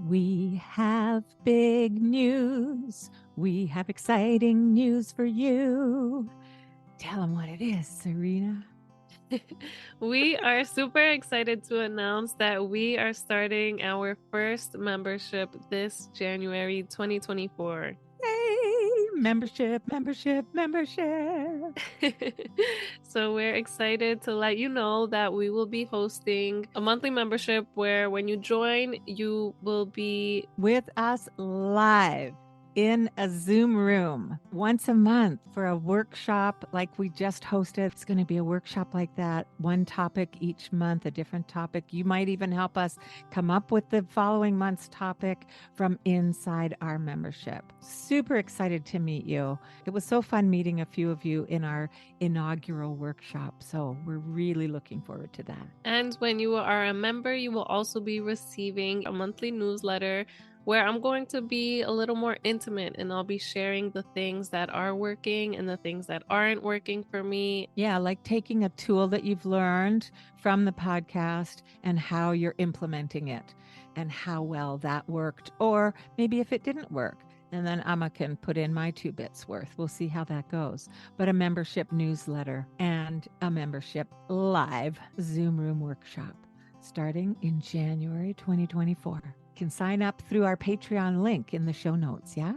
We have big news. We have exciting news for you. Tell them what it is, Serena. We are super excited to announce that we are starting our first membership this January 2024. Yay! Membership. So we're excited to let you know that we will be hosting a monthly membership where when you join, you will be With us live in a Zoom room once a month for a workshop like we just hosted. It's going to be a workshop like that, one topic each month, a different topic. You might even help us come up with the following month's topic from inside our membership. Super excited to meet you. It was so fun meeting a few of you in our inaugural workshop. So we're really looking forward to that. And when you are a member, you will also be receiving a monthly newsletter where I'm going to be a little more intimate and I'll be sharing the things that are working and the things that aren't working for me. Yeah, like taking a tool that you've learned from the podcast and how you're implementing it and how well that worked, or maybe if it didn't work. And then Amma can put in my 2 bits worth. We'll see how that goes. But a membership newsletter and a membership live Zoom room workshop starting in January 2024. Can sign up through our Patreon link in the show notes. Yeah.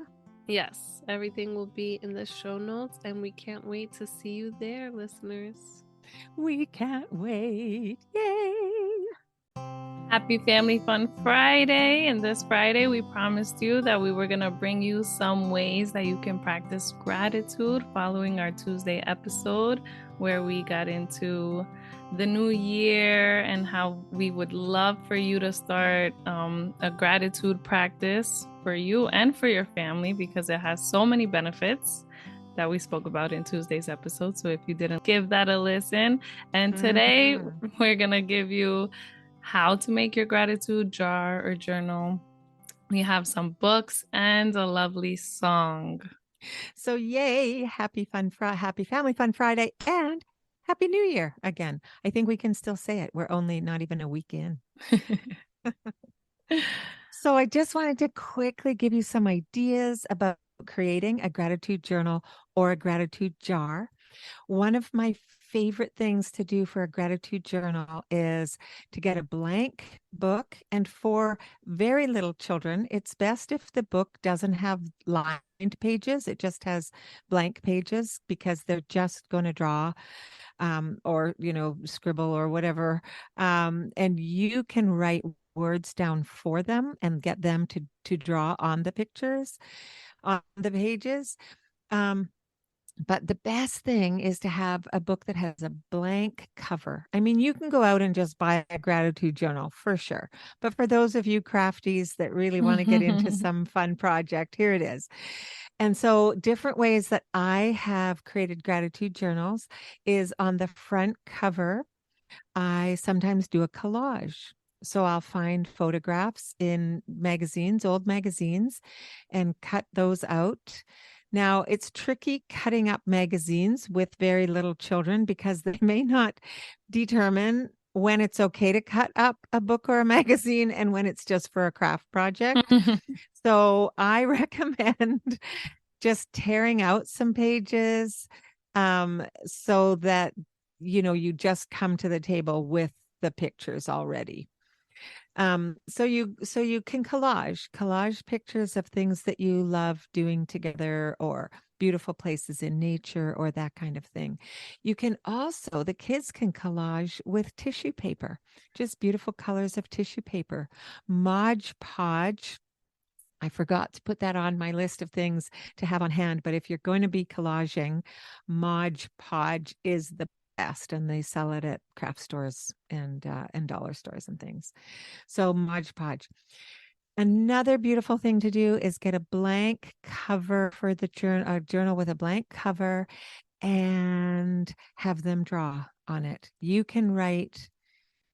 Yes, everything will be in the show notes, and we can't wait to see you there, listeners. We can't wait. Yay. Happy Family Fun Friday. And this Friday, we promised you that we were going to bring you some ways that you can practice gratitude following our Tuesday episode, where we got into the new year and how we would love for you to start a gratitude practice for you and for your family, because it has so many benefits that we spoke about in Tuesday's episode. So if you didn't, give that a listen. And today we're going to give you how to make your gratitude jar or journal. We have some books and a lovely song. So yay, happy Family Fun Friday and Happy New Year again. I think we can still say it. We're only not even a week in. So I just wanted to quickly give you some ideas about creating a gratitude journal or a gratitude jar. One of my favorite things to do for a gratitude journal is to get a blank book. And for very little children, it's best if the book doesn't have lined pages. It just has blank pages because they're just going to draw or, scribble or whatever. And you can write words down for them and get them to draw on the pictures, on the pages. But the best thing is to have a book that has a blank cover. I mean, you can go out and just buy a gratitude journal for sure. But for those of you crafties that really want to get into some fun project, here it is. And so, different ways that I have created gratitude journals is on the front cover. I sometimes do a collage. So I'll find photographs in magazines, old magazines, and cut those out. Now, it's tricky cutting up magazines with very little children because they may not determine when it's okay to cut up a book or a magazine and when it's just for a craft project. So I recommend just tearing out some pages so that, you just come to the table with the pictures already. So you can collage pictures of things that you love doing together or beautiful places in nature or that kind of thing. You can also, the kids can collage with tissue paper, just beautiful colors of tissue paper. Mod Podge. I forgot to put that on my list of things to have on hand, but if you're going to be collaging, Mod Podge is the best, and they sell it at craft stores and dollar stores and things. So Mod Podge. Another beautiful thing to do is get a blank cover for the journal with a blank cover and have them draw on it. You can write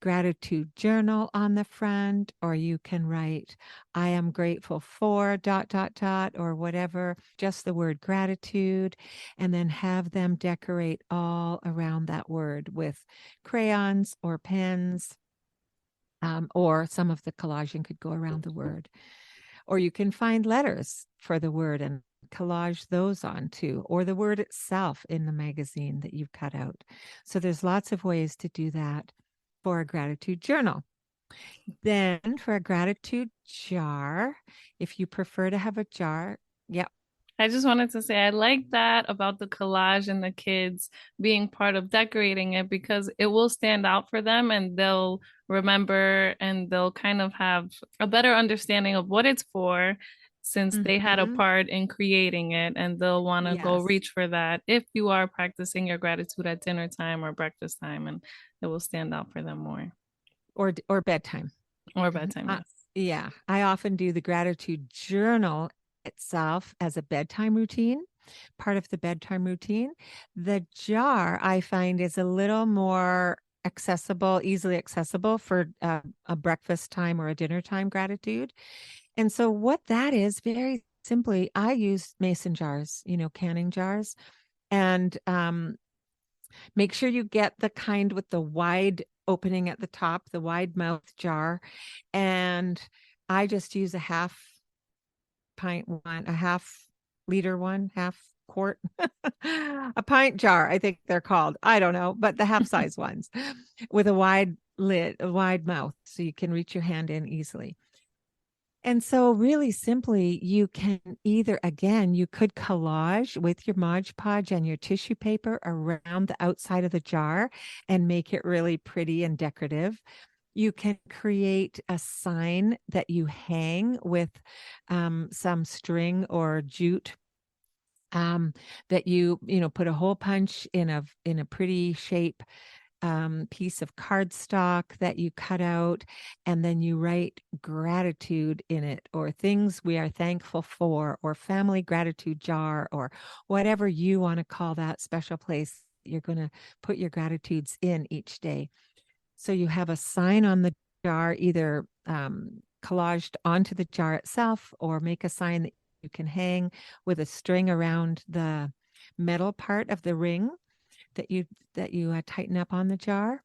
gratitude journal on the front, or you can write, I am grateful for ... or whatever, just the word gratitude, and then have them decorate all around that word with crayons or pens. or some of the collaging could go around the word. Or you can find letters for the word and collage those on too, or the word itself in the magazine that you've cut out. So there's lots of ways to do that for a gratitude journal. Then for a gratitude jar, if you prefer to have a jar, yep. I just wanted to say I like that about the collage and the kids being part of decorating it because it will stand out for them and they'll remember and they'll kind of have a better understanding of what it's for since they had a part in creating it and they'll want to go Yes. reach for that if you are practicing your gratitude at dinner time or breakfast time and it will stand out for them more. Or bedtime. Or bedtime, yes. Yeah, I often do the gratitude journal itself as a bedtime routine, part of the bedtime routine. The jar I find is a little more accessible, easily accessible for a breakfast time or a dinner time gratitude. And so, what that is, very simply, I use mason jars, canning jars, and make sure you get the kind with the wide opening at the top, the wide mouth jar. And I just use a half pint one, a half liter one, half quart, a pint jar, I think they're called. I don't know, but the half size ones with a wide lid, a wide mouth, so you can reach your hand in easily. And so, really simply, you can either, again, you could collage with your Mod Podge and your tissue paper around the outside of the jar and make it really pretty and decorative. You can create a sign that you hang with some string or jute that you put a hole punch in a pretty shape piece of cardstock that you cut out, and then you write gratitude in it, or things we are thankful for, or family gratitude jar, or whatever you want to call that special place you're going to put your gratitudes in each day. So you have a sign on the jar, either collaged onto the jar itself, or make a sign that you can hang with a string around the metal part of the ring that you tighten up on the jar.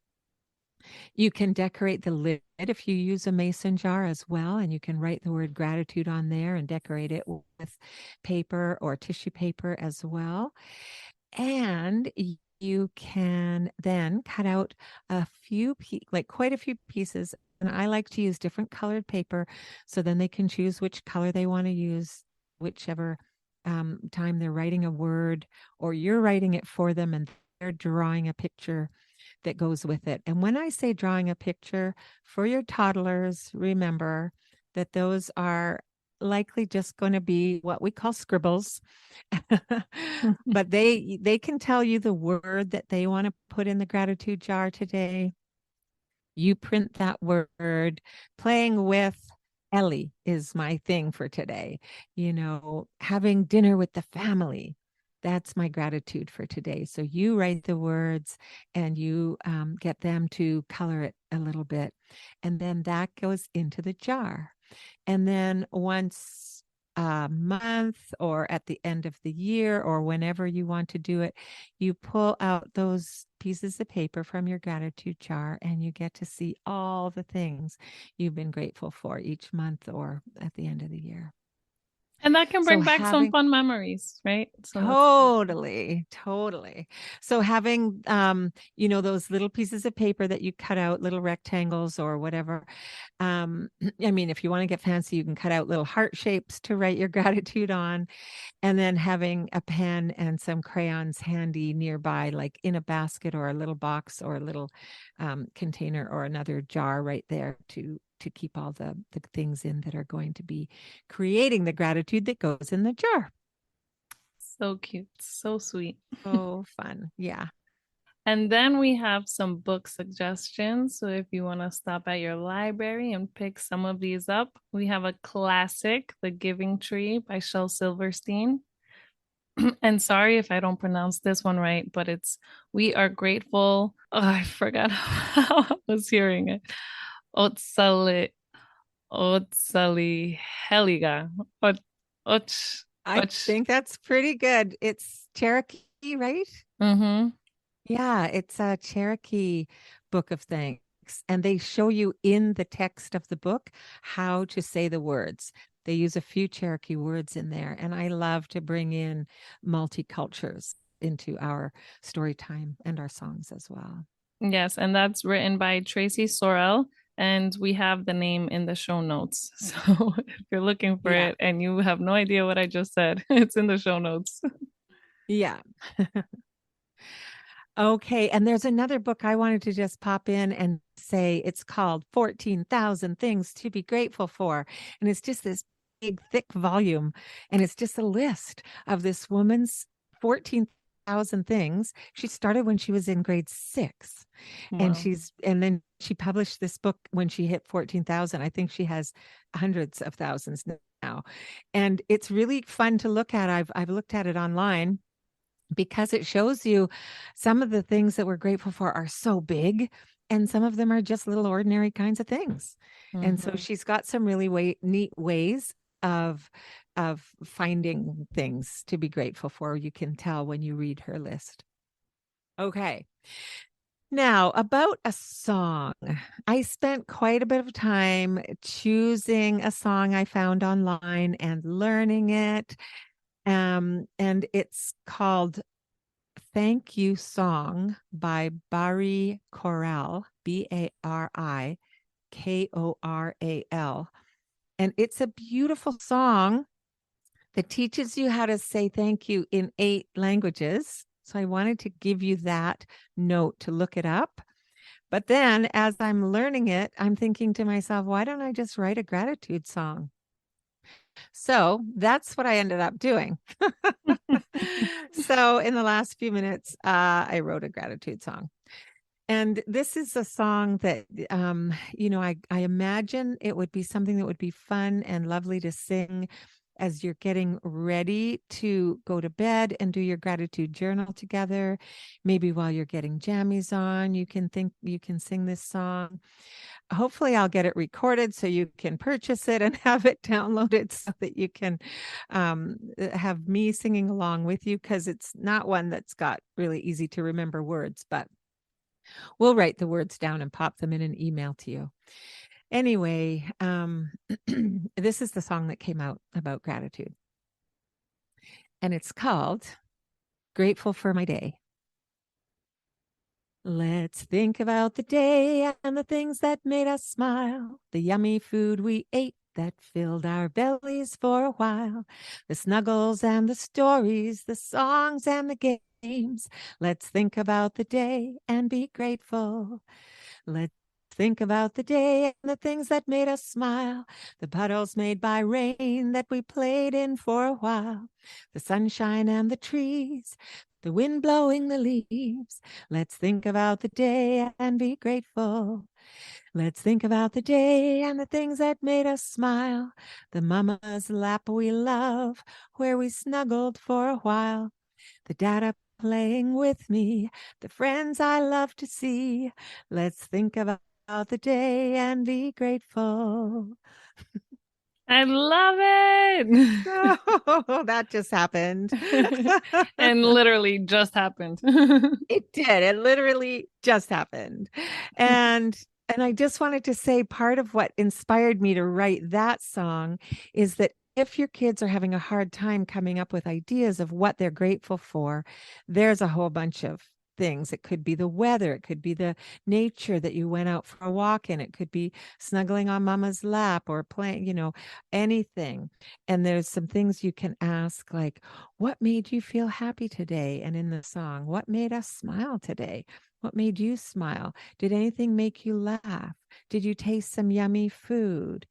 You can decorate the lid if you use a mason jar as well, and you can write the word gratitude on there and decorate it with paper or tissue paper as well. And you can then cut out quite a few pieces. And I like to use different colored paper, so then they can choose which color they want to use, whichever time they're writing a word, or you're writing it for them and they're drawing a picture that goes with it. And when I say drawing a picture for your toddlers, remember that those are likely just going to be what we call scribbles. But they can tell you the word that they want to put in the gratitude jar today. You print that word. Playing with Ellie is my thing for today. Having dinner with the family. That's my gratitude for today. So you write the words and you get them to color it a little bit. And then that goes into the jar. And then once a month or at the end of the year or whenever you want to do it, you pull out those pieces of paper from your gratitude jar and you get to see all the things you've been grateful for each month or at the end of the year. And that can bring back some fun memories, right? So totally. So having, those little pieces of paper that you cut out, little rectangles or whatever. I mean, if you want to get fancy, you can cut out little heart shapes to write your gratitude on. And then having a pen and some crayons handy nearby, like in a basket or a little box or a little container or another jar right there to keep all the things in that are going to be creating the gratitude that goes in the jar. So cute. So sweet. Oh, fun. Yeah. And then we have some book suggestions. So if you want to stop at your library and pick some of these up, we have a classic, The Giving Tree by Shel Silverstein. And sorry if I don't pronounce this one right, but it's We Are Grateful. Oh, I forgot how I was hearing it. Otsali Heliga. I think that's pretty good. It's Cherokee, right? Mm-hmm. Yeah, it's a Cherokee book of thanks. and they show you in the text of the book how to say the words. They use a few Cherokee words in there, and I love to bring in multicultures into our story time and our songs as well. Yes, and that's written by Tracy Sorrell, and we have the name in the show notes. So if you're looking for Yeah. it and you have no idea what I just said, it's in the show notes. Yeah. Okay. And there's another book I wanted to just pop in and say it's called 14,000 Things to Be Grateful For. And it's just this big, thick volume. And it's just a list of this woman's 14,000 things. She started when she was in grade 6. Wow. And then she published this book when she hit 14,000. I think she has hundreds of thousands now. And it's really fun to look at. I've looked at it online, because it shows you some of the things that we're grateful for are so big, and some of them are just little ordinary kinds of things. And so Mhm. she's got some really neat ways of finding things to be grateful for. You can tell when you read her list. Okay. Now, about a song. I spent quite a bit of time choosing a song I found online and learning it. And it's called Thank You Song by Bari Koral, Barikoral. And it's a beautiful song that teaches you how to say thank you in 8 languages. So I wanted to give you that note to look it up. But then as I'm learning it, I'm thinking to myself, why don't I just write a gratitude song? So that's what I ended up doing. So in the last few minutes, I wrote a gratitude song. And this is a song that, I imagine it would be something that would be fun and lovely to sing as you're getting ready to go to bed and do your gratitude journal together. Maybe while you're getting jammies on, you can sing this song. Hopefully I'll get it recorded so you can purchase it and have it downloaded so that you can have me singing along with you, because it's not one that's got really easy to remember words, but we'll write the words down and pop them in an email to you. Anyway, this is the song that came out about gratitude, and it's called Grateful for My Day. Let's think about the day and the things that made us smile, the yummy food we ate that filled our bellies for a while, the snuggles and the stories, the songs and the games. Let's think about the day and be grateful. Let's think about the day and the things that made us smile, the puddles made by rain that we played in for a while, the sunshine and the trees, the wind blowing the leaves. Let's think about the day and be grateful. Let's think about the day and the things that made us smile, the mama's lap we love, where we snuggled for a while, the dada playing with me, the friends I love to see. Let's think about the day and be grateful. I love it. Oh, that just happened. And literally just happened. It did. It literally just happened. And I just wanted to say, part of what inspired me to write that song is that if your kids are having a hard time coming up with ideas of what they're grateful for, there's a whole bunch of things. It could be the weather, it could be the nature that you went out for a walk in, it could be snuggling on mama's lap or playing, anything. And there's some things you can ask, like, what made you feel happy today? And in the song, what made us smile today? What made you smile? Did anything make you laugh? Did you taste some yummy food?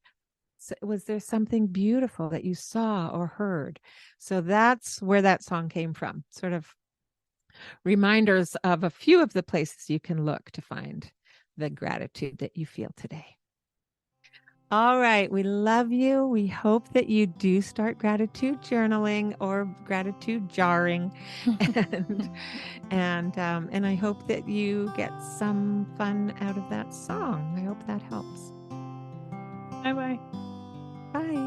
So was there something beautiful that you saw or heard? So that's where that song came from, sort of reminders of a few of the places you can look to find the gratitude that you feel today. All right, we love you. We hope that you do start gratitude journaling or gratitude jarring, and I hope that you get some fun out of that song. I hope that helps. Bye bye. Bye.